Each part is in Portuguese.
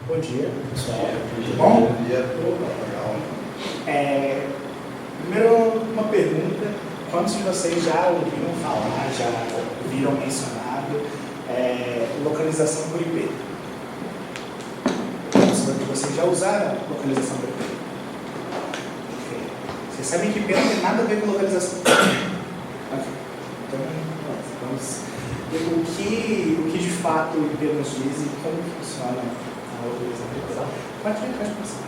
Bom dia, pessoal. Tudo bom? Bom dia, legal. Primeiro, uma pergunta. Quantos de vocês já ouviram falar, já ouviram mencionado localização por IP? Quantos de vocês já usaram localização por IP? Ok. Vocês sabem que IP não tem nada a ver com localização. Ok. Então, vamos ver o que de fato o IP nos diz e como funciona a localização por IP. Pode passar.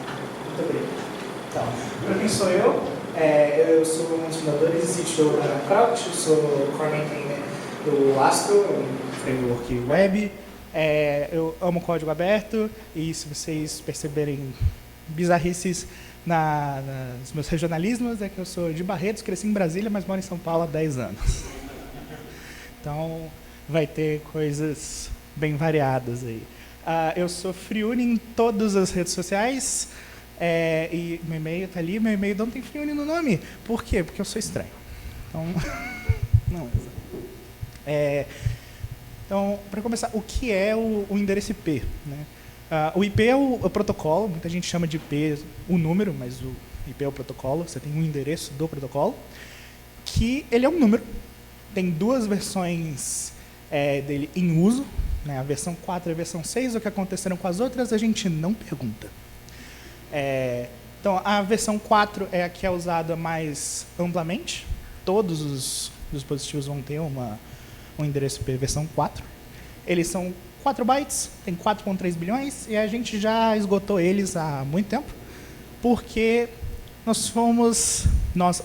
Muito obrigado. Então, para quem sou eu? Eu sou um dos fundadores e CTO da Crouch, eu sou core maintainer do Astro, um framework web. Eu amo código aberto e se vocês perceberem bizarrices nos meus regionalismos, é que eu sou de Barretos, cresci em Brasília, mas moro em São Paulo há 10 anos. Então, vai ter coisas bem variadas aí. Eu sou FreeUni em todas as redes sociais. E meu e-mail está ali, meu e-mail não tem FreeUni no nome. Por quê? Porque eu sou estranho. Então, não. Então, para começar, o que é o endereço IP? Né? O IP é o protocolo, muita gente chama de IP o número, mas o IP é o protocolo, você tem um endereço do protocolo, que ele é um número, tem duas versões dele em uso, né? A versão 4 e a versão 6, o que aconteceram com as outras a gente não pergunta. Então, a versão 4 é a que é usada mais amplamente. Todos os dispositivos vão ter um endereço IP versão 4. Eles são 4 bytes, tem 4,3 bilhões, e a gente já esgotou eles há muito tempo, porque nós,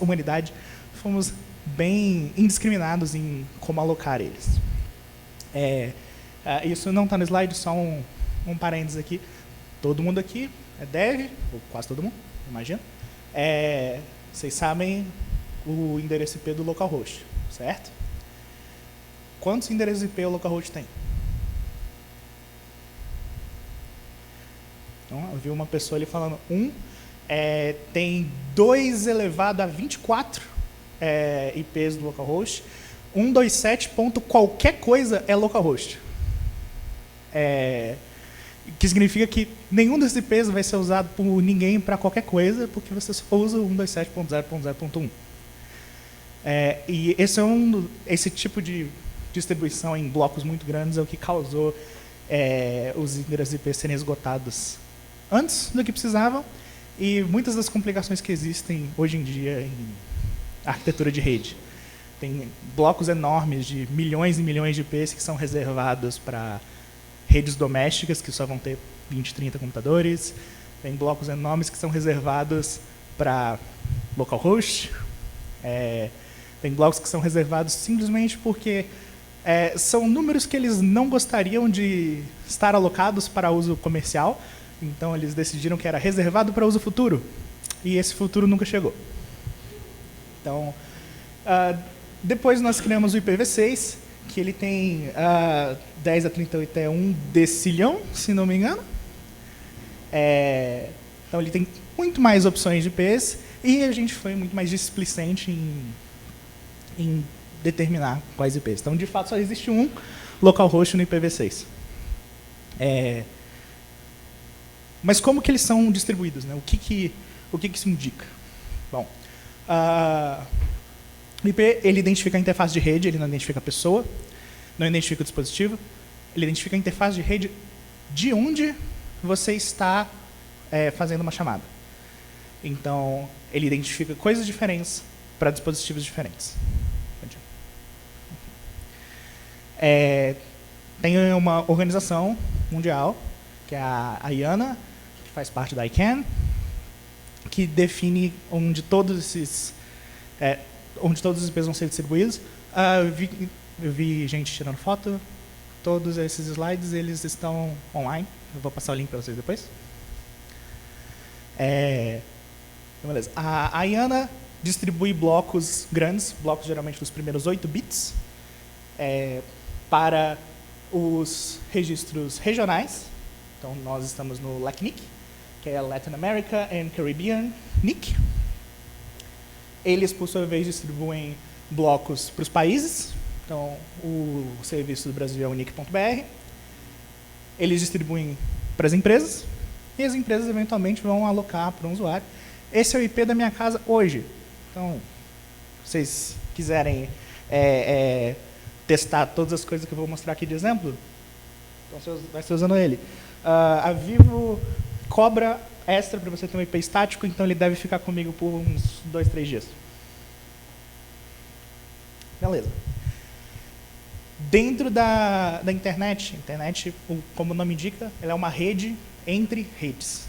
humanidade, fomos bem indiscriminados em como alocar eles. Isso não está no slide, só um parênteses aqui. Todo mundo aqui é dev, ou quase todo mundo, imagina. Vocês sabem o endereço IP do localhost, certo? Quantos endereços IP o localhost tem? Então, eu vi uma pessoa ali falando, tem 2 elevado a 24 IPs do localhost, 127 ponto qualquer coisa é localhost. Que significa que nenhum desses IPs vai ser usado por ninguém para qualquer coisa, porque você só usa o 127.0.0.1. E esse tipo de distribuição em blocos muito grandes é o que causou os endereços IP serem esgotados antes do que precisavam, e muitas das complicações que existem hoje em dia em arquitetura de rede. Tem blocos enormes de milhões e milhões de IPs que são reservados para redes domésticas, que só vão ter 20, 30 computadores. Tem blocos enormes que são reservados para localhost. Tem blocos que são reservados simplesmente porque são números que eles não gostariam de estar alocados para uso comercial. Então, eles decidiram que era reservado para uso futuro. E esse futuro nunca chegou. Então, depois nós criamos o IPv6, que ele tem 10 a 38 é 1 decilhão, se não me engano. Então, ele tem muito mais opções de IPs, e a gente foi muito mais displicente em determinar quais IPs. Então, de fato, só existe um localhost no IPv6. Mas como que eles são distribuídos, né? O que isso indica? Bom, o IP ele identifica a interface de rede, ele não identifica a pessoa, não identifica o dispositivo, ele identifica a interface de rede de onde você está fazendo uma chamada. Então, ele identifica coisas diferentes para dispositivos diferentes. Tem uma organização mundial, que é a IANA, que faz parte da ICANN, que define onde todos esses IPs vão ser distribuídos. Eu vi gente tirando foto. Todos esses slides eles estão online. Eu vou passar o link para vocês depois. Então, beleza. A IANA distribui blocos grandes, blocos geralmente dos primeiros 8 bits, para os registros regionais. Então, nós estamos no LACNIC, que é Latin America and Caribbean NIC. Eles, por sua vez, distribuem blocos para os países. Então, o serviço do Brasil é o NIC.br. Eles distribuem para as empresas, e as empresas eventualmente vão alocar para um usuário. Esse é o IP da minha casa hoje. Então, se vocês quiserem testar todas as coisas que eu vou mostrar aqui de exemplo, então vai ser usando ele. A Vivo cobra extra para você ter um IP estático, então ele deve ficar comigo por uns 2, 3 dias. Beleza. Dentro da internet, como o nome indica, ela é uma rede entre redes.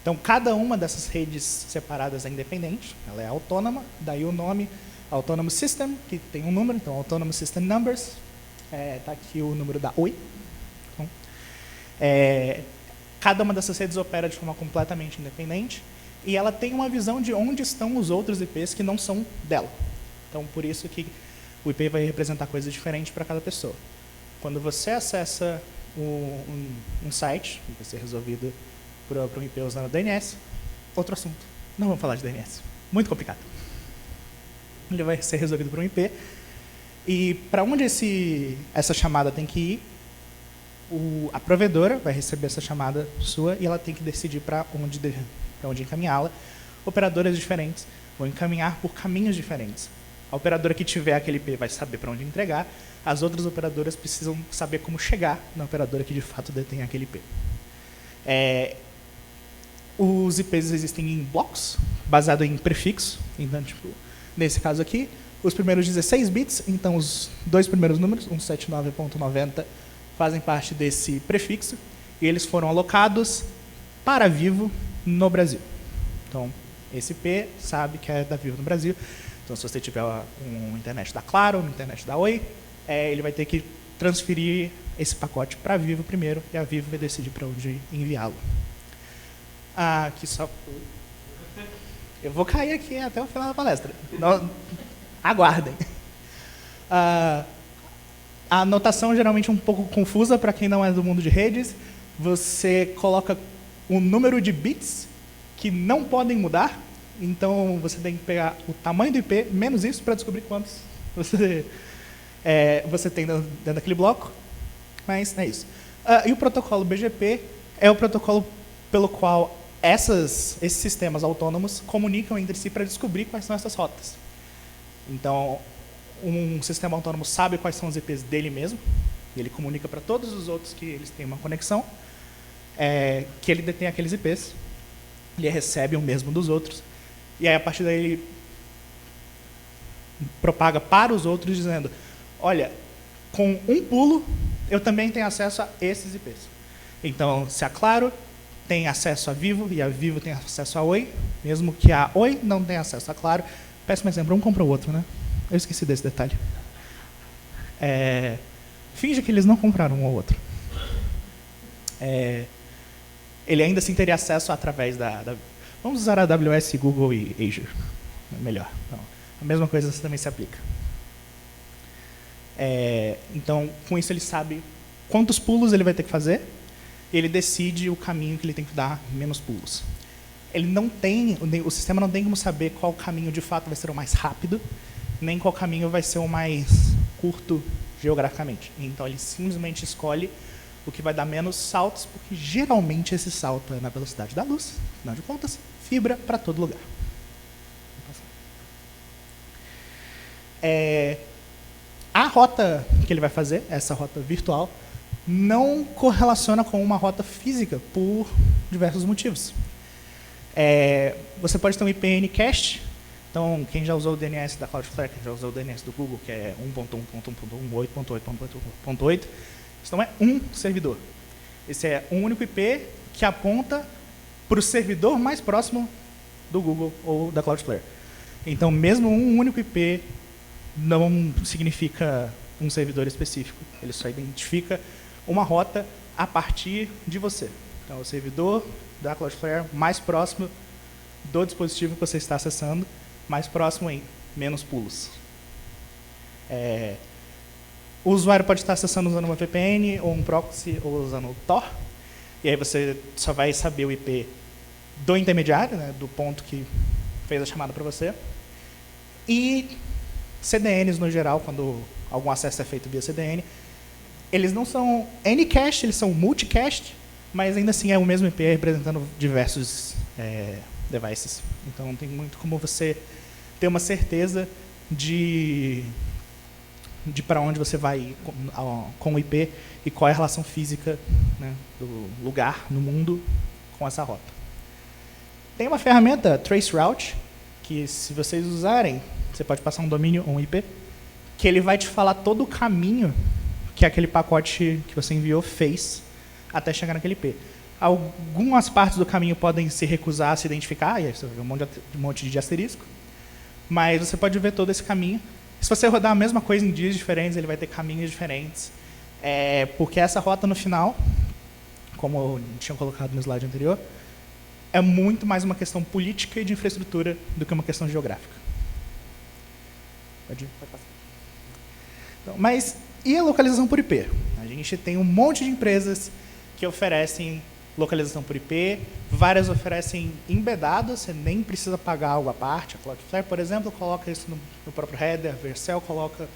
Então, cada uma dessas redes separadas é independente, ela é autônoma, daí o nome Autonomous System, que tem um número, então Autonomous System Numbers, está aqui o número da Oi. Então, cada uma dessas redes opera de forma completamente independente, e ela tem uma visão de onde estão os outros IPs que não são dela. Então, por isso que o IP vai representar coisas diferentes para cada pessoa. Quando você acessa um site, que vai ser resolvido por um IP usando DNS, outro assunto. Não vamos falar de DNS. Muito complicado. Ele vai ser resolvido por um IP. E para onde essa chamada tem que ir, a provedora vai receber essa chamada sua e ela tem que decidir para onde encaminhá-la. Operadoras diferentes vão encaminhar por caminhos diferentes. A operadora que tiver aquele IP vai saber para onde entregar. As outras operadoras precisam saber como chegar na operadora que de fato detém aquele IP. Os IPs existem em blocos, baseado em prefixo. Então, nesse caso aqui, os primeiros 16 bits, então os 2 primeiros números, 179.90, fazem parte desse prefixo, e eles foram alocados para Vivo no Brasil. Então, esse IP sabe que é da Vivo no Brasil. Então, se você tiver uma internet da Claro, uma internet da Oi, ele vai ter que transferir esse pacote para a Vivo primeiro, e a Vivo vai decidir para onde enviá-lo. Aqui só... Eu vou cair aqui até o final da palestra. Não, aguardem. A anotação geralmente é um pouco confusa para quem não é do mundo de redes. Você coloca o número de bits que não podem mudar. Então, você tem que pegar o tamanho do IP, menos isso, para descobrir quantos você tem dentro daquele bloco. Mas é isso. E o protocolo BGP é o protocolo pelo qual esses sistemas autônomos comunicam entre si para descobrir quais são essas rotas. Então, um sistema autônomo sabe quais são os IPs dele mesmo, e ele comunica para todos os outros que eles têm uma conexão, que ele detém aqueles IPs, ele recebe o mesmo dos outros, e aí, a partir daí, ele propaga para os outros, dizendo, olha, com um pulo, eu também tenho acesso a esses IPs. Então, se a Claro tem acesso a Vivo, e a Vivo tem acesso a Oi, mesmo que a Oi não tenha acesso a Claro, péssimo exemplo, um compra o outro, né? Eu esqueci desse detalhe. Finge que eles não compraram um ou outro. Ele ainda assim teria acesso através da... Vamos usar a AWS, Google e Azure. Melhor. Então, a mesma coisa também se aplica. Então, com isso ele sabe quantos pulos ele vai ter que fazer, e ele decide o caminho que ele tem que dar menos pulos. O sistema não tem como saber qual caminho de fato vai ser o mais rápido, nem qual caminho vai ser o mais curto geograficamente. Então, ele simplesmente escolhe o que vai dar menos saltos, porque geralmente esse salto é na velocidade da luz, afinal de contas, fibra para todo lugar. A rota que ele vai fazer, essa rota virtual, não correlaciona com uma rota física por diversos motivos. Você pode ter um IPN cached. Então, quem já usou o DNS da Cloudflare, quem já usou o DNS do Google, que é 1.1.1.1.8.8.8.8, então é um servidor. Esse é um único IP que aponta para o servidor mais próximo do Google ou da Cloudflare. Então, mesmo um único IP não significa um servidor específico. Ele só identifica uma rota a partir de você. Então, o servidor da Cloudflare mais próximo do dispositivo que você está acessando, mais próximo em menos pulos. O usuário pode estar acessando usando uma VPN, ou um proxy, ou usando o Tor. E aí você só vai saber o IP do intermediário, né, do ponto que fez a chamada para você. E CDNs, no geral, quando algum acesso é feito via CDN, eles não são anycached, eles são multicached, mas ainda assim é o mesmo IP representando diversos devices. Então não tem muito como você ter uma certeza de para onde você vai com o IP e qual é a relação física, né, do lugar no mundo com essa rota. Tem uma ferramenta, Traceroute, que se vocês usarem, você pode passar um domínio ou um IP, que ele vai te falar todo o caminho que aquele pacote que você enviou fez até chegar naquele IP. Algumas partes do caminho podem se recusar a se identificar, e aí você vai ver um monte de asterisco, mas você pode ver todo esse caminho. Se você rodar a mesma coisa em dias diferentes, ele vai ter caminhos diferentes, porque essa rota no final, como eu tinha colocado no slide anterior, é muito mais uma questão política e de infraestrutura do que uma questão geográfica. Pode passar. Então, mas e a localização por IP? A gente tem um monte de empresas que oferecem localização por IP, várias oferecem embedado, você nem precisa pagar algo à parte. A Cloudflare, por exemplo, coloca isso no próprio header, a Vercel coloca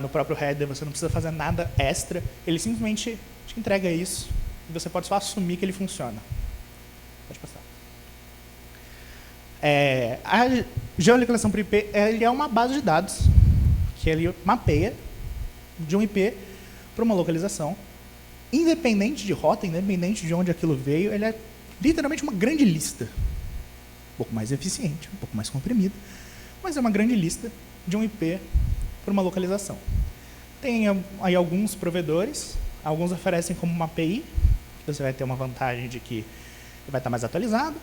no próprio header, você não precisa fazer nada extra, ele simplesmente te entrega isso e você pode só assumir que ele funciona. Pode passar. A geolocalização por IP ele é uma base de dados que ele mapeia de um IP para uma localização, independente de rota, independente de onde aquilo veio, ele é literalmente uma grande lista. Um pouco mais eficiente, um pouco mais comprimida, mas é uma grande lista de um IP para uma localização. Tem aí alguns provedores, alguns oferecem como uma API, que você vai ter uma vantagem de que vai estar mais atualizado.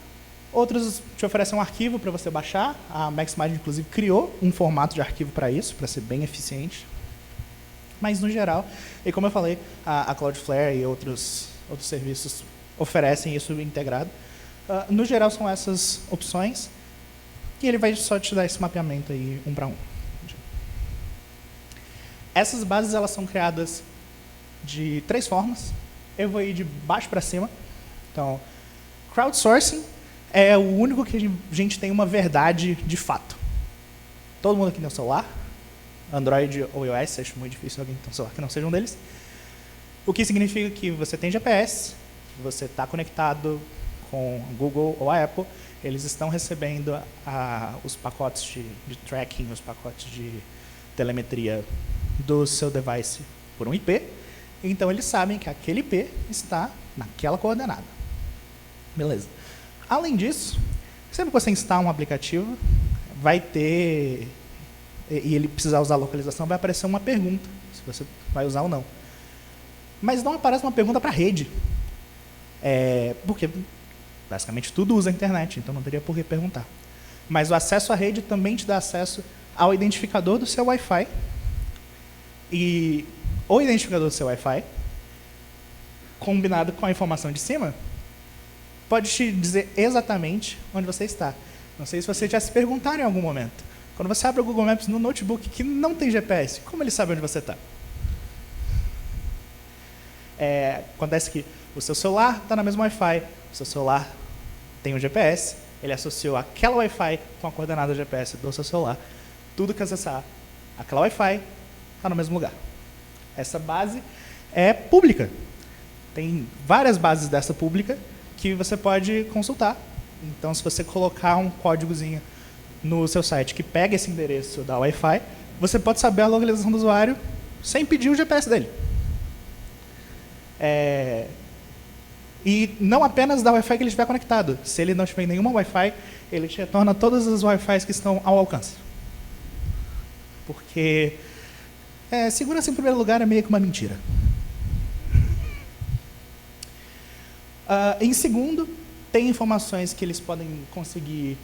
Outros te oferecem um arquivo para você baixar. A MaxMind, inclusive, criou um formato de arquivo para isso, para ser bem eficiente. Mas, no geral, e como eu falei, a Cloudflare e outros serviços oferecem isso integrado. No geral, são essas opções. E ele vai só te dar esse mapeamento aí, um para um. Essas bases elas são criadas de 3 formas. Eu vou ir de baixo para cima. Então, crowdsourcing é o único que a gente tem uma verdade de fato. Todo mundo aqui tem um celular, Android ou iOS, acho muito difícil alguém ter um celular que não seja um deles. O que significa que você tem GPS, você está conectado com a Google ou a Apple, eles estão recebendo os pacotes de tracking, os pacotes de telemetria do seu device por um IP, então eles sabem que aquele IP está naquela coordenada. Beleza. Além disso, sempre que você instala um aplicativo, vai ter, e ele precisar usar a localização, vai aparecer uma pergunta, se você vai usar ou não. Mas não aparece uma pergunta para a rede, porque basicamente tudo usa a internet, então não teria por que perguntar. Mas o acesso à rede também te dá acesso ao identificador do seu Wi-Fi, e o identificador do seu Wi-Fi, combinado com a informação de cima, pode te dizer exatamente onde você está. Não sei se você já se perguntar em algum momento. Quando você abre o Google Maps no notebook que não tem GPS, como ele sabe onde você está? Acontece que o seu celular está na mesma Wi-Fi, o seu celular tem um GPS, ele associou aquela Wi-Fi com a coordenada GPS do seu celular. Tudo que acessar aquela Wi-Fi está no mesmo lugar. Essa base é pública. Tem várias bases dessa pública que você pode consultar. Então, se você colocar um códigozinho no seu site que pega esse endereço da Wi-Fi, você pode saber a localização do usuário sem pedir o GPS dele. E não apenas da Wi-Fi que ele estiver conectado. Se ele não tiver nenhuma Wi-Fi, ele te retorna todas as Wi-Fis que estão ao alcance. Porque segurança em primeiro lugar é meio que uma mentira. Em segundo, tem informações que eles podem conseguir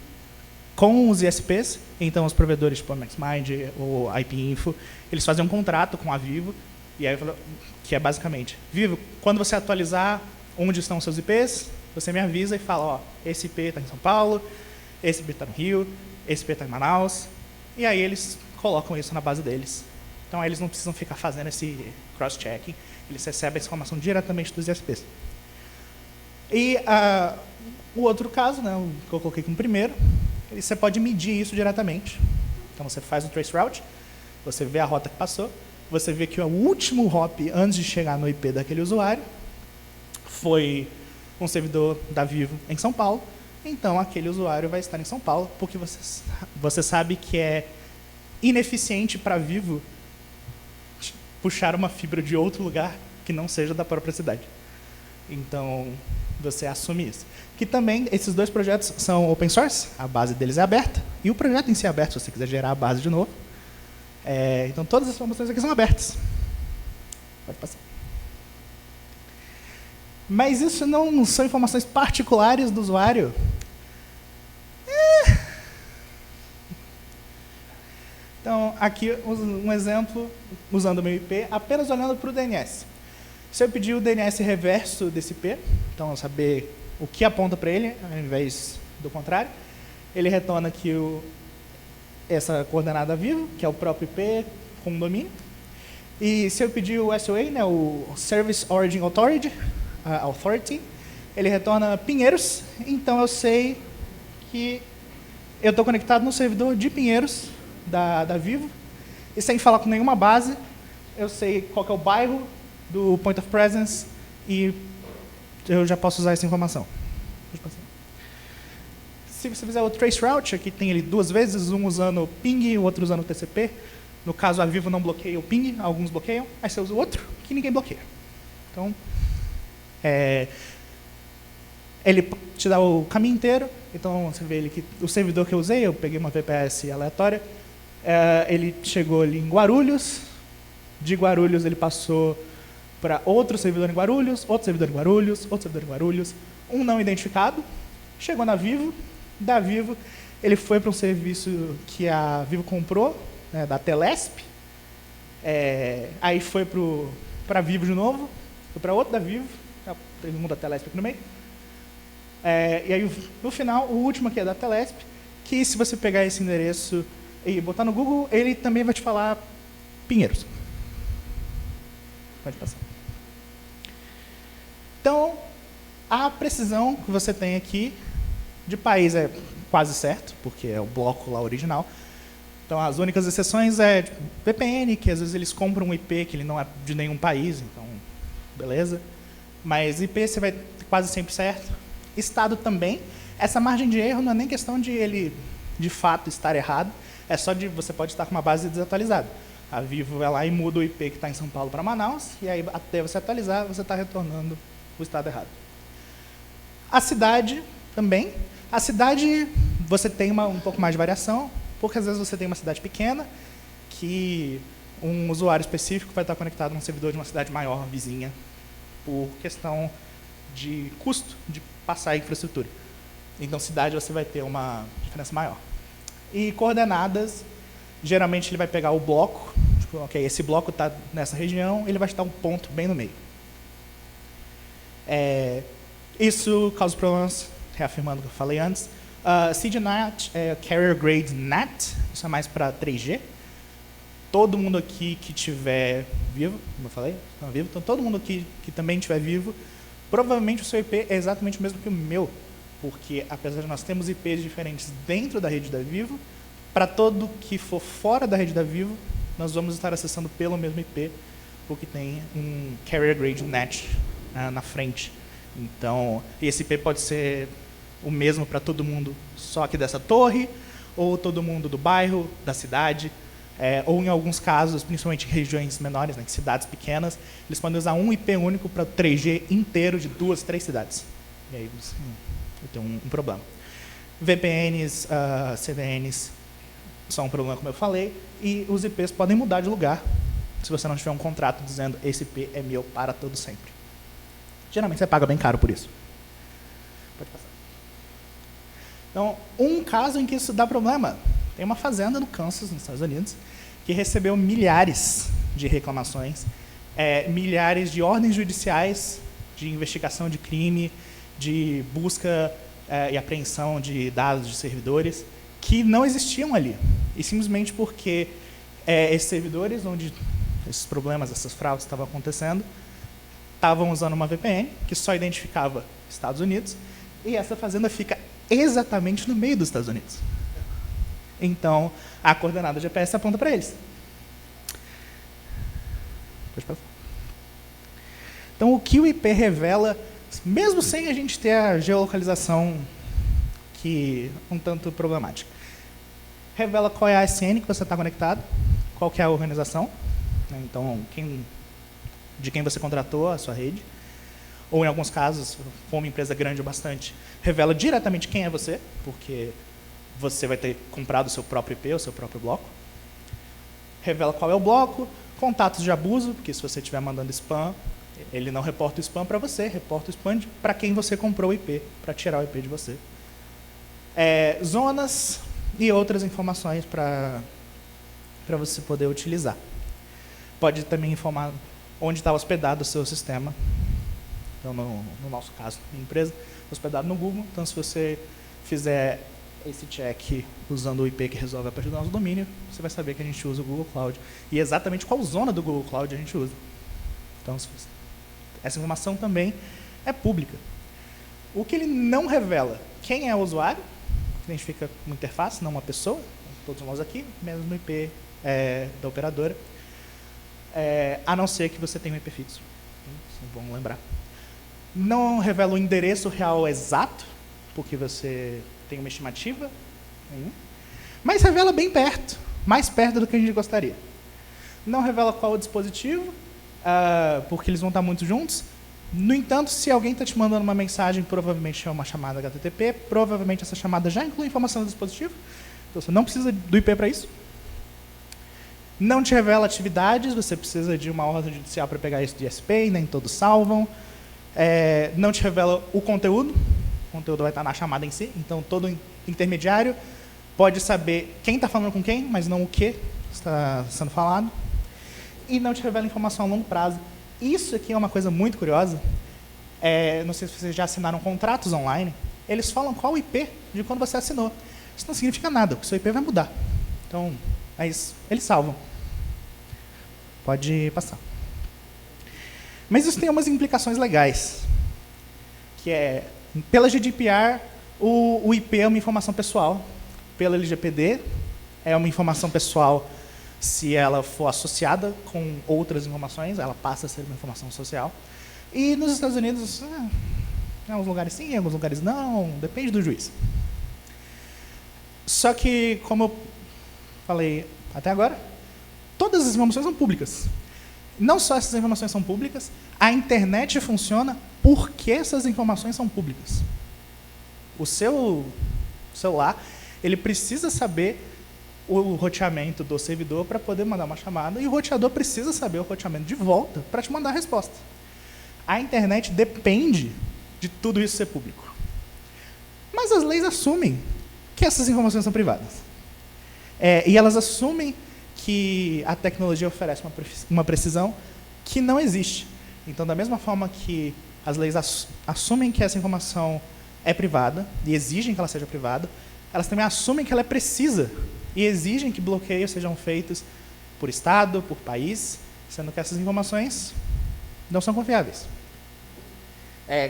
com os ISPs, então os provedores tipo a MaxMind ou a IPinfo, eles fazem um contrato com a Vivo, e aí, que é basicamente, Vivo, quando você atualizar onde estão os seus IPs, você me avisa e fala, ó, esse IP está em São Paulo, esse IP está no Rio, esse IP está em Manaus, e aí eles colocam isso na base deles. Então aí eles não precisam ficar fazendo esse cross-checking, eles recebem essa informação diretamente dos ISPs. E o outro caso, né, o que eu coloquei como primeiro, você pode medir isso diretamente. Então você faz o traceroute, você vê a rota que passou, você vê que o último hop antes de chegar no IP daquele usuário foi um servidor da Vivo em São Paulo, então aquele usuário vai estar em São Paulo, porque você sabe que é ineficiente para a Vivo puxar uma fibra de outro lugar que não seja da própria cidade. Então, você assume isso. Que também, esses dois projetos são open source, a base deles é aberta, e o projeto em si é aberto, se você quiser gerar a base de novo. Então, todas as informações aqui são abertas. Pode passar. Mas isso não são informações particulares do usuário. Então, aqui um exemplo, usando o meu IP, apenas olhando para o DNS. Se eu pedir o DNS reverso desse IP, então saber o que aponta para ele, ao invés do contrário, ele retorna aqui essa coordenada viva, que é o próprio IP com o domínio. E se eu pedir o SOA, né, o Service Origin Authority, ele retorna Pinheiros, então eu sei que eu estou conectado no servidor de Pinheiros, da Vivo, e sem falar com nenhuma base, eu sei qual que é o bairro do Point of Presence e eu já posso usar essa informação. Se você fizer o traceroute, aqui tem ele duas vezes, um usando o ping e o outro usando o TCP. No caso, a Vivo não bloqueia o ping, alguns bloqueiam, aí você usa o outro, que ninguém bloqueia. Então, ele te dá o caminho inteiro, então você vê que o servidor que eu usei, eu peguei uma VPS aleatória, ele chegou ali em Guarulhos, de Guarulhos ele passou para outro servidor em Guarulhos, outro servidor em Guarulhos, outro servidor em Guarulhos, um não identificado, chegou na Vivo, da Vivo ele foi para um serviço que a Vivo comprou, né, da Telesp, aí foi para a Vivo de novo, foi para outro da Vivo, tem um da Telesp aqui no meio, e aí no final, o último aqui é da Telesp, que se você pegar esse endereço e botar no Google, ele também vai te falar Pinheiros. Pode passar. Então, a precisão que você tem aqui de país é quase certo, porque é o bloco lá original. Então, as únicas exceções é tipo, VPN, que às vezes eles compram um IP que ele não é de nenhum país, então, beleza. Mas IP você vai ter quase sempre certo. Estado também. Essa margem de erro não é nem questão de ele, de fato, estar errado, é só de você pode estar com uma base desatualizada. A Vivo vai lá e muda o IP que está em São Paulo para Manaus, e aí até você atualizar, você está retornando o estado errado. A cidade também. A cidade, você tem um pouco mais de variação, porque às vezes você tem uma cidade pequena, que um usuário específico vai estar conectado num servidor de uma cidade maior, vizinha, por questão de custo de passar a infraestrutura. Então, cidade, você vai ter uma diferença maior. E coordenadas, geralmente ele vai pegar o bloco, tipo, ok, esse bloco está nessa região, ele vai estar um ponto bem no meio. Isso causa problemas, reafirmando o que eu falei antes. CDNAT é Carrier Grade NAT, isso é mais para 3G. Todo mundo aqui que tiver vivo, como eu falei, vivo, então todo mundo aqui que também estiver vivo, provavelmente o seu IP é exatamente o mesmo que o meu, porque apesar de nós termos IPs diferentes dentro da rede da Vivo, para todo que for fora da rede da Vivo, nós vamos estar acessando pelo mesmo IP, porque tem um Carrier Grade NAT na frente. Então, esse IP pode ser o mesmo para todo mundo só aqui dessa torre, ou todo mundo do bairro, da cidade, ou em alguns casos, principalmente em regiões menores, né, cidades pequenas, eles podem usar um IP único para 3G inteiro de 2, 3 cidades. E aí você tem um problema. VPNs, CDNs são um problema, como eu falei, e os IPs podem mudar de lugar se você não tiver um contrato dizendo esse IP é meu para todo sempre. Geralmente você paga bem caro por isso. Pode passar. Então, um caso em que isso dá problema, tem uma fazenda no Kansas, nos Estados Unidos, que recebeu milhares de reclamações, milhares de ordens judiciais de investigação de crime, de busca e apreensão de dados de servidores, que não existiam ali. E simplesmente porque esses servidores, onde esses problemas, essas fraudes estavam acontecendo, estavam usando uma VPN, que só identificava Estados Unidos, e essa fazenda fica exatamente no meio dos Estados Unidos. Então, a coordenada GPS aponta para eles. Pode passar. Então, o que o IP revela mesmo sem a gente ter a geolocalização que um tanto problemática. Revela qual é a ASN que você está conectado, qual que é a organização, né? Então, de quem você contratou a sua rede, ou em alguns casos, se for uma empresa grande o bastante, revela diretamente quem é você, porque você vai ter comprado o seu próprio IP, o seu próprio bloco. Revela qual é o bloco, contatos de abuso, porque se você estiver mandando spam, ele não reporta o spam para você, reporta o spam para quem você comprou o IP, para tirar o IP de você. Zonas e outras informações para você poder utilizar. Pode também informar onde está hospedado o seu sistema. Então, no nosso caso, minha empresa, hospedado no Google. Então, se você fizer esse check usando o IP que resolve a partir do nosso domínio, você vai saber que a gente usa o Google Cloud. E exatamente qual zona do Google Cloud a gente usa. Então, essa informação também é pública. O que ele não revela, quem é o usuário, identifica uma interface, não uma pessoa, todos nós aqui, menos no IP da operadora, a não ser que você tenha um IP fixo. Isso é bom lembrar. Não revela o endereço real exato, porque você tem uma estimativa, mas revela bem perto, mais perto do que a gente gostaria. Não revela qual é o dispositivo, porque eles vão estar muito juntos. No entanto, se alguém está te mandando uma mensagem, provavelmente é uma chamada HTTP, provavelmente essa chamada já inclui informação do dispositivo, então você não precisa do IP para isso. Não te revela atividades, você precisa de uma ordem judicial para pegar isso de ISP, nem todos salvam. Não te revela o conteúdo vai estar na chamada em si, então todo intermediário pode saber quem está falando com quem, mas não o que está sendo falado. E não te revela informação a longo prazo. Isso aqui é uma coisa muito curiosa. Não sei se vocês já assinaram contratos online. Eles falam qual o IP de quando você assinou. Isso não significa nada, porque o seu IP vai mudar. Então, eles salvam. Pode passar. Mas isso tem umas implicações legais. Que pela GDPR, o IP é uma informação pessoal. Pela LGPD, é uma informação pessoal. Se ela for associada com outras informações, ela passa a ser uma informação social. E nos Estados Unidos, em alguns lugares sim, em alguns lugares não, depende do juiz. Só que, como eu falei até agora, todas as informações são públicas. Não só essas informações são públicas, a internet funciona porque essas informações são públicas. O seu celular, ele precisa saber o roteamento do servidor para poder mandar uma chamada, e o roteador precisa saber o roteamento de volta para te mandar a resposta. A internet depende de tudo isso ser público. Mas as leis assumem que essas informações são privadas. E elas assumem que a tecnologia oferece uma precisão que não existe. Então, da mesma forma que as leis assumem que essa informação é privada e exigem que ela seja privada, elas também assumem que ela é precisa e exigem que bloqueios sejam feitos por Estado, por país, sendo que essas informações não são confiáveis.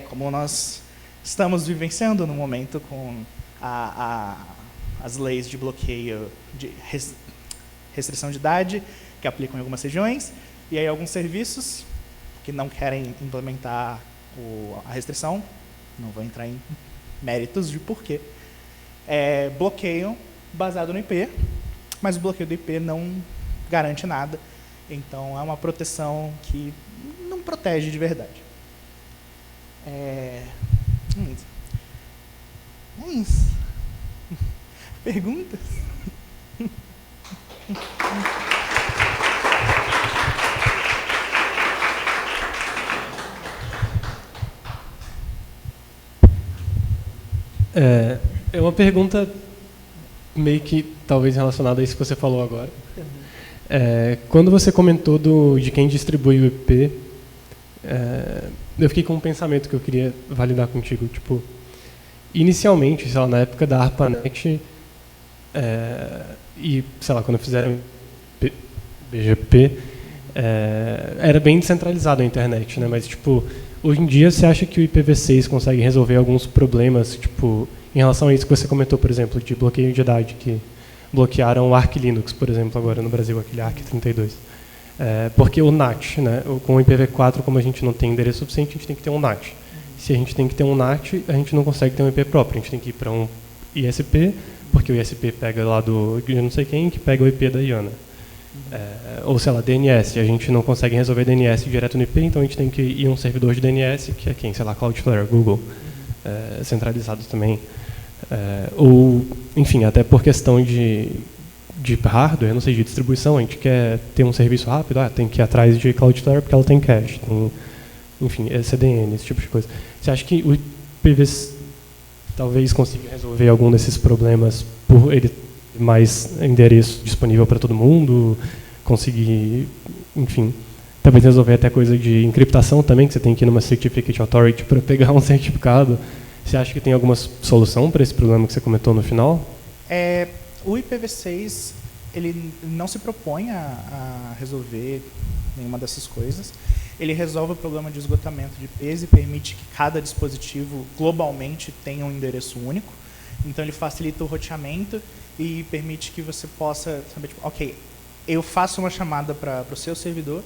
Como nós estamos vivenciando no momento com as leis de bloqueio, de restrição de idade, que aplicam em algumas regiões, e aí alguns serviços que não querem implementar a restrição, não vou entrar em méritos de porquê, bloqueiam baseado no IP, mas o bloqueio do IP não garante nada, então é uma proteção que não protege de verdade. É isso. Perguntas? É uma pergunta meio que talvez relacionada a isso que você falou agora. Quando você comentou de quem distribui o IP, eu fiquei com um pensamento que eu queria validar contigo. Tipo, inicialmente, sei lá, na época da ARPANET, e, sei lá, quando fizeram BGP, era bem descentralizado a internet, né? Mas, tipo, hoje em dia, você acha que o IPv6 consegue resolver alguns problemas, tipo, em relação a isso que você comentou, por exemplo, de bloqueio de idade, que bloquearam o Arch Linux, por exemplo, agora no Brasil, aquele Arch 32. Porque o NAT, né, com o IPv4, como a gente não tem endereço suficiente, a gente tem que ter um NAT. se a gente tem que ter um NAT, a gente não consegue ter um IP próprio. A gente tem que ir para um ISP, porque o ISP pega lá de não sei quem, que pega o IP da IANA. Ou, sei lá, DNS. A gente não consegue resolver DNS direto no IP, então a gente tem que ir a um servidor de DNS, que é quem? Sei lá, Cloudflare, Google, centralizado também. Ou, enfim, até por questão de hardware, não sei, de distribuição, a gente quer ter um serviço rápido, tem que ir atrás de Cloudflare porque ela tem cache, tem, enfim, CDN, esse tipo de coisa. Você acha que o IPv6 talvez consiga resolver algum desses problemas por ele ter mais endereço disponível para todo mundo, conseguir, enfim, talvez resolver até coisa de encriptação também, que você tem que ir numa Certificate Authority para pegar um certificado? Você acha que tem alguma solução para esse problema que você comentou no final? O IPv6 ele não se propõe a resolver nenhuma dessas coisas. Ele resolve o problema de esgotamento de IPs e permite que cada dispositivo globalmente tenha um endereço único. Então ele facilita o roteamento e permite que você possa saber, tipo, ok, eu faço uma chamada para o seu servidor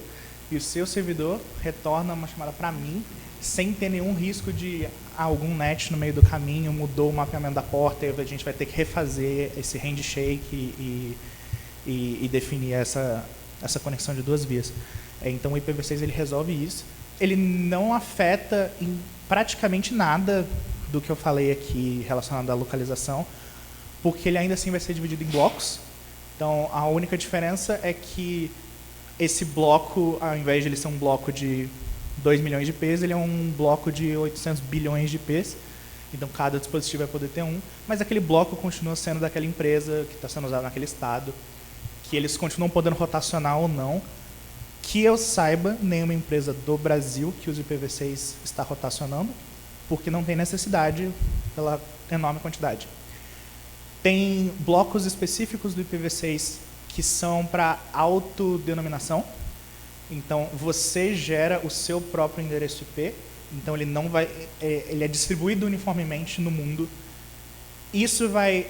e o seu servidor retorna uma chamada para mim sem ter nenhum risco de algum net no meio do caminho mudou o mapeamento da porta e a gente vai ter que refazer esse handshake e definir essa conexão de duas vias. Então o IPv6 ele resolve isso. Ele não afeta em praticamente nada do que eu falei aqui relacionado à localização, porque ele ainda assim vai ser dividido em blocos. Então a única diferença é que esse bloco, ao invés de ele ser um bloco de 2 milhões de IPs, ele é um bloco de 800 bilhões de IPs. Então, cada dispositivo vai poder ter um, mas aquele bloco continua sendo daquela empresa que está sendo usado naquele estado, que eles continuam podendo rotacionar ou não. Que eu saiba, nenhuma empresa do Brasil que use IPv6 está rotacionando, porque não tem necessidade pela enorme quantidade. Tem blocos específicos do IPv6 que são para autodenominação. Então, você gera o seu próprio endereço IP. Então, ele não vai, ele é distribuído uniformemente no mundo. Isso vai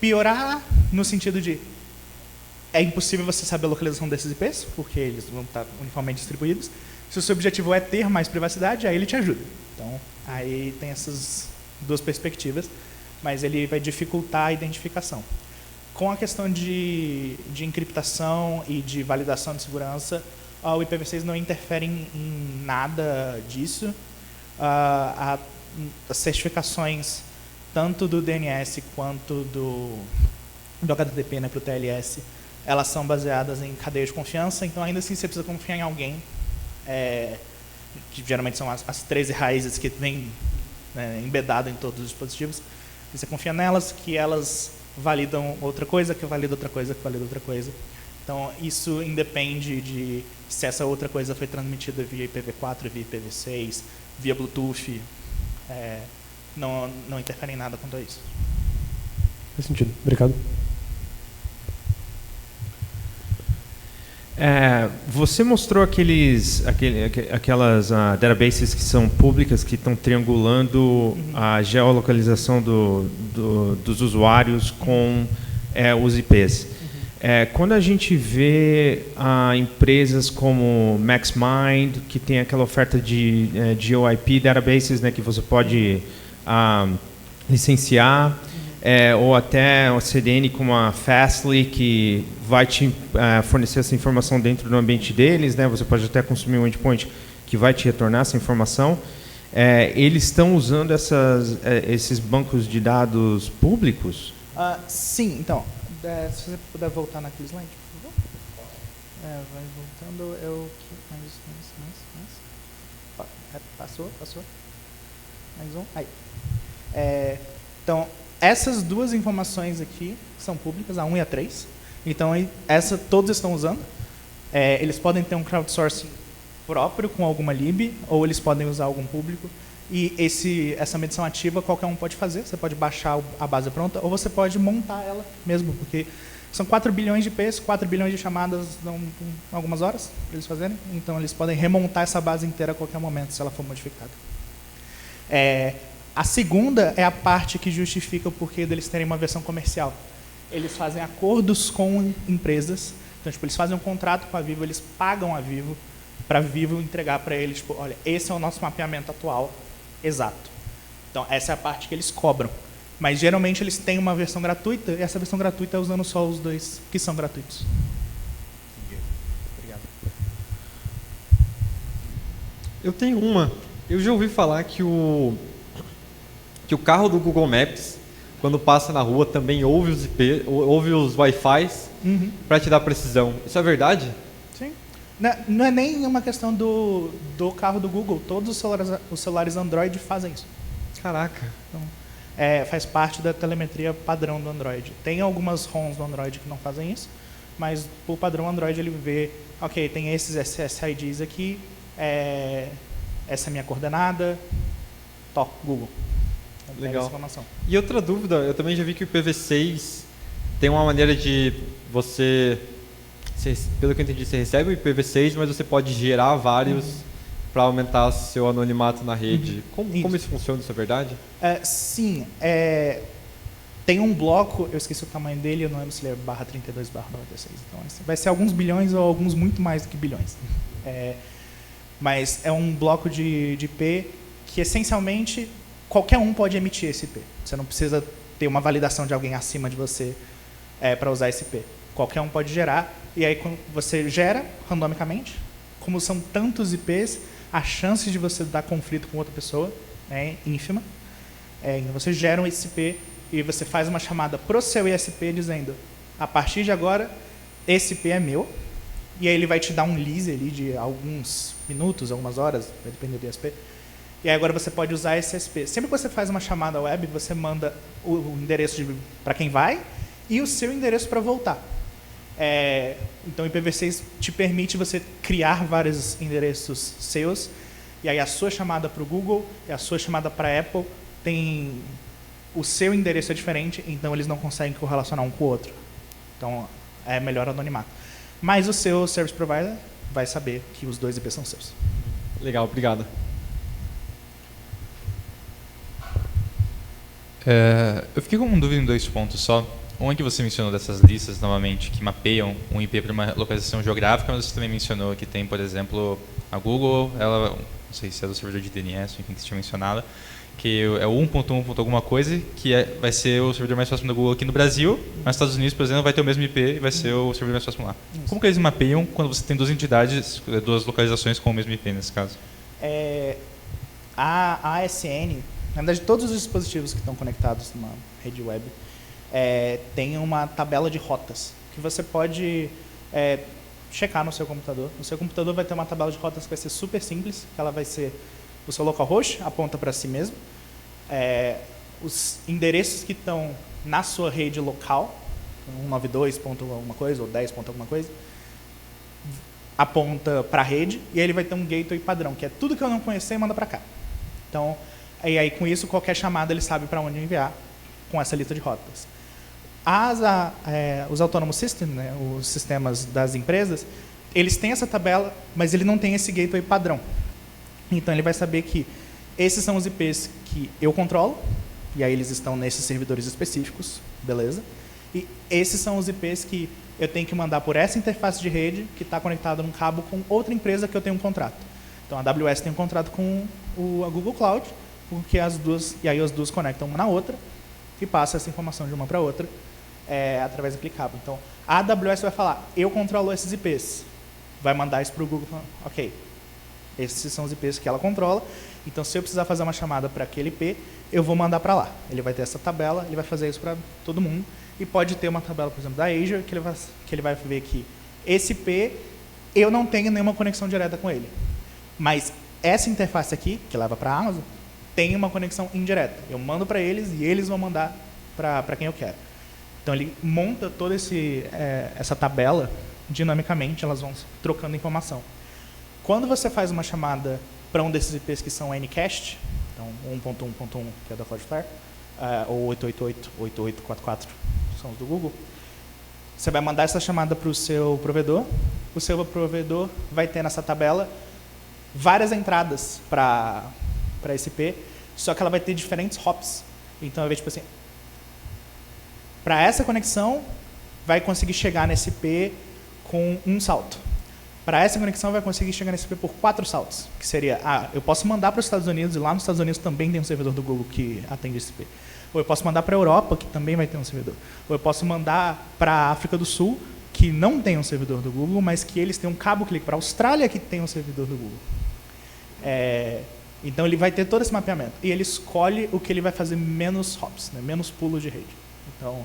piorar no sentido de é impossível você saber a localização desses IPs, porque eles vão estar uniformemente distribuídos. Se o seu objetivo é ter mais privacidade, aí ele te ajuda. Então, aí tem essas duas perspectivas, mas ele vai dificultar a identificação. Com a questão de encriptação e de validação de segurança, o IPv6 não interfere em nada disso. As certificações, tanto do DNS quanto do HTTP, né, para o TLS, elas são baseadas em cadeia de confiança, então ainda assim você precisa confiar em alguém, que geralmente são as 13 raízes que vêm embedado em todos os dispositivos. E você confia nelas, que elas validam outra coisa, que valida outra coisa, que valida outra coisa. Então, isso independe de se essa outra coisa foi transmitida via IPv4, via IPv6, via Bluetooth. Não interfere em nada quanto a isso. Faz sentido. Obrigado. Você mostrou aquelas databases que são públicas, que estão triangulando a geolocalização dos usuários com os IPs. Quando a gente vê empresas como MaxMind, que tem aquela oferta de GeoIP databases, né, que você pode licenciar, ou até o CDN como a Fastly, que vai te fornecer essa informação dentro do ambiente deles, né? Você pode até consumir um endpoint que vai te retornar essa informação. Eles estão usando esses bancos de dados públicos? Sim, então, se você puder voltar naquele slide, por favor. Vai voltando, Passou. Mais um. Aí. Então, essas duas informações aqui são públicas, a 1 e a 3. Então, todos estão usando. Eles podem ter um crowdsourcing próprio com alguma lib, ou eles podem usar algum público. E essa medição ativa qualquer um pode fazer. Você pode baixar a base pronta, ou você pode montar ela mesmo, porque são 4 bilhões de IPs, 4 bilhões de chamadas dão algumas horas para eles fazerem. Então, eles podem remontar essa base inteira a qualquer momento, se ela for modificada. A segunda é a parte que justifica o porquê deles terem uma versão comercial. Eles fazem acordos com empresas. Então, eles fazem um contrato com a Vivo, eles pagam a Vivo para Vivo entregar para eles, tipo, olha, esse é o nosso mapeamento atual exato. Então, essa é a parte que eles cobram. Mas, geralmente, eles têm uma versão gratuita, e essa versão gratuita é usando só os 2 que são gratuitos. Obrigado. Eu tenho uma. Eu já ouvi falar que o carro do Google Maps, quando passa na rua, também ouve os IP, ouve os Wi-Fis para te dar precisão. Isso é verdade? Sim. Não é nem uma questão do carro do Google. Todos os celulares Android fazem isso. Caraca. Então, faz parte da telemetria padrão do Android. Tem algumas ROMs do Android que não fazem isso, mas por padrão Android ele vê, ok, tem esses SSIDs aqui, essa é a minha coordenada, Google. Então, pega Legal. essa informação. E outra dúvida, eu também já vi que o IPv6 tem uma maneira de você, pelo que eu entendi, você recebe o IPv6, mas você pode gerar vários para aumentar seu anonimato na rede. Como isso funciona, isso é verdade? Sim. Tem um bloco, eu esqueci o tamanho dele, eu não lembro se ele é /32/96. Então, vai ser alguns bilhões ou alguns muito mais do que bilhões. Mas é um bloco de IP que, essencialmente, qualquer um pode emitir esse IP. Você não precisa ter uma validação de alguém acima de você para usar esse IP. Qualquer um pode gerar, e aí quando você gera randomicamente, como são tantos IPs, a chance de você dar conflito com outra pessoa é ínfima. Então você gera um ICP e você faz uma chamada para o seu ISP dizendo, a partir de agora, esse IP é meu, e aí ele vai te dar um lease ali de alguns minutos, algumas horas, vai depender do ISP, e aí agora você pode usar esse ISP. Sempre que você faz uma chamada web, você manda o endereço para quem vai e o seu endereço para voltar. Então o IPv6 te permite você criar vários endereços seus, e aí a sua chamada para o Google e a sua chamada para a Apple tem o seu endereço é diferente, então eles não conseguem correlacionar um com o outro. Então é melhor anonimato. Mas o seu service provider vai saber que os 2 IPs são seus. Legal, obrigado. Eu fiquei com uma dúvida em 2 pontos só. Um é que você mencionou dessas listas, novamente, que mapeiam um IP para uma localização geográfica, mas você também mencionou que tem, por exemplo, a Google, ela, não sei se é do servidor de DNS, enfim, que você tinha mencionado, que é o 1.1. alguma coisa, que vai ser o servidor mais próximo da Google aqui no Brasil, mas nos Estados Unidos, por exemplo, vai ter o mesmo IP e vai ser o servidor mais próximo lá. Como que eles mapeiam quando você tem 2 entidades, 2 localizações com o mesmo IP, nesse caso? A ASN, na verdade, todos os dispositivos que estão conectados numa rede web, tem uma tabela de rotas que você pode checar no seu computador. No seu computador vai ter uma tabela de rotas que vai ser super simples, que ela vai ser o seu localhost, aponta para si mesmo, os endereços que estão na sua rede local, 192 ponto alguma coisa, ou 10 ponto alguma coisa, aponta para a rede, e aí ele vai ter um gateway padrão, que é tudo que eu não conhecer e manda para cá. Então, aí com isso, qualquer chamada ele sabe para onde enviar, com essa lista de rotas. Os autonomous systems, né, os sistemas das empresas, eles têm essa tabela, mas ele não tem esse gateway padrão. Então ele vai saber que esses são os IPs que eu controlo, e aí eles estão nesses servidores específicos, beleza? E esses são os IPs que eu tenho que mandar por essa interface de rede que está conectada num cabo com outra empresa que eu tenho um contrato. Então a AWS tem um contrato com a Google Cloud, porque as duas conectam uma na outra e passa essa informação de uma para outra através daquele cabo. Então a AWS vai falar, eu controlo esses IPs, vai mandar isso para o Google, ok. Esses são os IPs que ela controla. Então, se eu precisar fazer uma chamada para aquele IP, eu vou mandar para lá. Ele vai ter essa tabela, ele vai fazer isso para todo mundo. E pode ter uma tabela, por exemplo, da Azure, que ele vai ver que esse IP, eu não tenho nenhuma conexão direta com ele. Mas essa interface aqui, que leva para a Amazon, tem uma conexão indireta. Eu mando para eles e eles vão mandar para quem eu quero. Então, ele monta toda essa tabela dinamicamente, elas vão trocando informação. Quando você faz uma chamada para um desses IPs que são Anycast, então 1.1.1, que é da Cloudflare, ou 888, 8844, são os do Google, você vai mandar essa chamada para o seu provedor vai ter nessa tabela várias entradas para esse IP, só que ela vai ter diferentes hops. Então, vai ver, tipo assim, para essa conexão, vai conseguir chegar nesse IP com um salto. Para essa conexão, vai conseguir chegar nesse IP por 4 saltos, que seria, eu posso mandar para os Estados Unidos, e lá nos Estados Unidos também tem um servidor do Google que atende esse IP. Ou eu posso mandar para a Europa, que também vai ter um servidor. Ou eu posso mandar para a África do Sul, que não tem um servidor do Google, mas que eles têm um cabo clique para a Austrália, que tem um servidor do Google. Então, ele vai ter todo esse mapeamento. E ele escolhe o que ele vai fazer menos hops, né, menos pulos de rede. Então,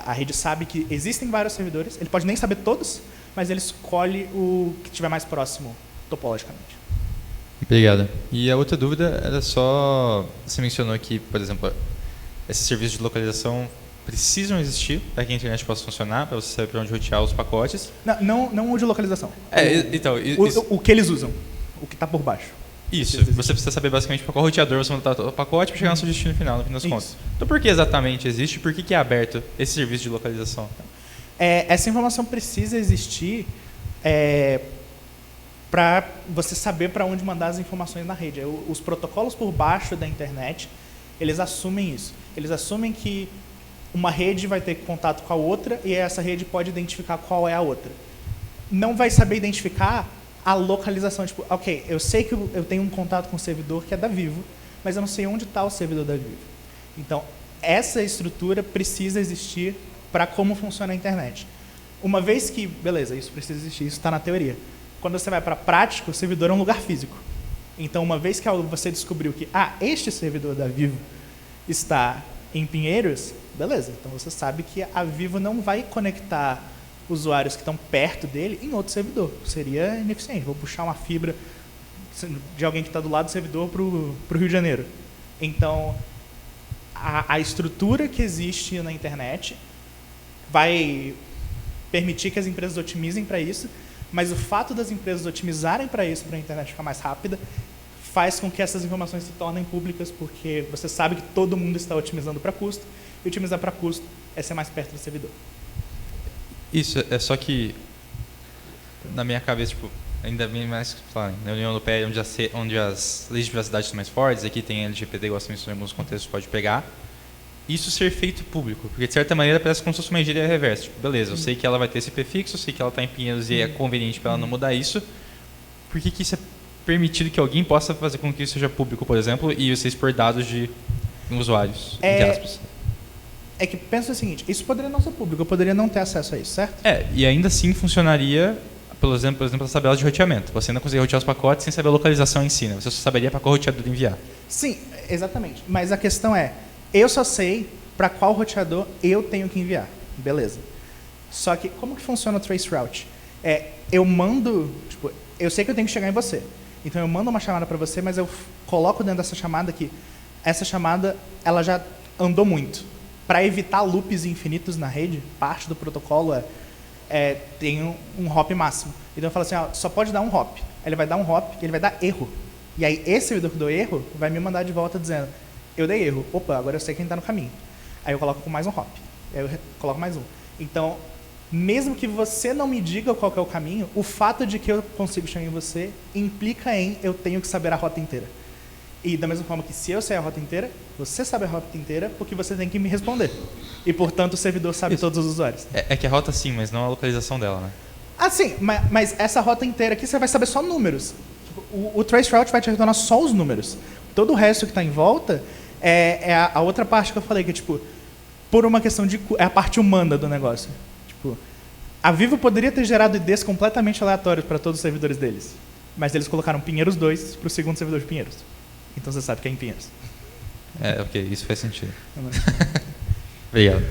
a rede sabe que existem vários servidores, ele pode nem saber todos, mas ele escolhe o que estiver mais próximo topologicamente. Obrigado. E a outra dúvida era só, você mencionou que, por exemplo, esses serviços de localização precisam existir para que a internet possa funcionar, para você saber para onde rotear os pacotes. Não o de localização. Então, o que eles usam, o que está por baixo. Isso, você precisa saber basicamente para qual roteador você mandar o pacote para chegar no seu destino final, no fim das contas. Então, por que exatamente existe? Por que é aberto esse serviço de localização? Essa informação precisa existir para você saber para onde mandar as informações na rede. Os protocolos por baixo da internet, eles assumem isso. Eles assumem que uma rede vai ter contato com a outra e essa rede pode identificar qual é a outra. Não vai saber identificar a localização. Tipo, ok, eu sei que eu tenho um contato com o servidor que é da Vivo, mas eu não sei onde está o servidor da Vivo. Então, essa estrutura precisa existir para como funciona a internet. Uma vez que, beleza, isso precisa existir, isso está na teoria. Quando você vai para a prática, o servidor é um lugar físico. Então, uma vez que você descobriu que este servidor da Vivo está em Pinheiros, beleza, então você sabe que a Vivo não vai conectar usuários que estão perto dele em outro servidor. Seria ineficiente. Vou puxar uma fibra de alguém que está do lado do servidor para o Rio de Janeiro. Então, a estrutura que existe na internet vai permitir que as empresas otimizem para isso, mas o fato das empresas otimizarem para isso, para a internet ficar mais rápida, faz com que essas informações se tornem públicas, porque você sabe que todo mundo está otimizando para custo, e otimizar para custo é ser mais perto do servidor. Isso, é só que, na minha cabeça, tipo, ainda bem mais, claro, na União Europeia, onde as leis de privacidade são mais fortes, aqui tem LGPD, igual você mencionou em alguns contextos, pode pegar, isso ser feito público, porque de certa maneira parece como se fosse uma engenharia reversa. Tipo, beleza, eu sei que ela vai ter esse prefixo, eu sei que ela está em Pinheiros e é conveniente para ela não mudar isso, por que isso é permitido que alguém possa fazer com que isso seja público, por exemplo, e você expor dados de usuários, entre aspas? É que pensa o seguinte, isso poderia não ser público, eu poderia não ter acesso a isso, certo? E ainda assim funcionaria, por exemplo, as tabelas de roteamento. Você ainda conseguiria rotear os pacotes sem saber a localização em si, né? Você só saberia para qual roteador enviar. Sim, exatamente. Mas a questão é, eu só sei para qual roteador eu tenho que enviar. Beleza. Só que como que funciona o traceroute? Eu mando, tipo, eu sei que eu tenho que chegar em você. Então eu mando uma chamada para você, mas eu coloco dentro dessa chamada que essa chamada ela já andou muito. Para evitar loops infinitos na rede, parte do protocolo tem um hop máximo. Então eu falo assim, só pode dar um hop. Ele vai dar um hop e ele vai dar erro. E aí esse servidor que deu erro vai me mandar de volta dizendo, eu dei erro. Opa, agora eu sei quem está no caminho. Aí eu coloco com mais um hop. Aí eu coloco mais um. Então, mesmo que você não me diga qual que é o caminho, o fato de que eu consigo chegar em você implica em eu tenho que saber a rota inteira. E da mesma forma que se eu sei a rota inteira, você sabe a rota inteira porque você tem que me responder. E, portanto, o servidor sabe todos os usuários. É que a rota sim, mas não a localização dela, né? Sim, mas essa rota inteira aqui você vai saber só números. O traceroute vai te retornar só os números. Todo o resto que está em volta é a outra parte que eu falei, que é tipo, por uma questão de... é a parte humana do negócio. Tipo, a Vivo poderia ter gerado IDs completamente aleatórios para todos os servidores deles. Mas eles colocaram Pinheiros 2 para o segundo servidor de Pinheiros. Então você sabe que é em Pinheiros. Ok, isso faz sentido. Obrigado.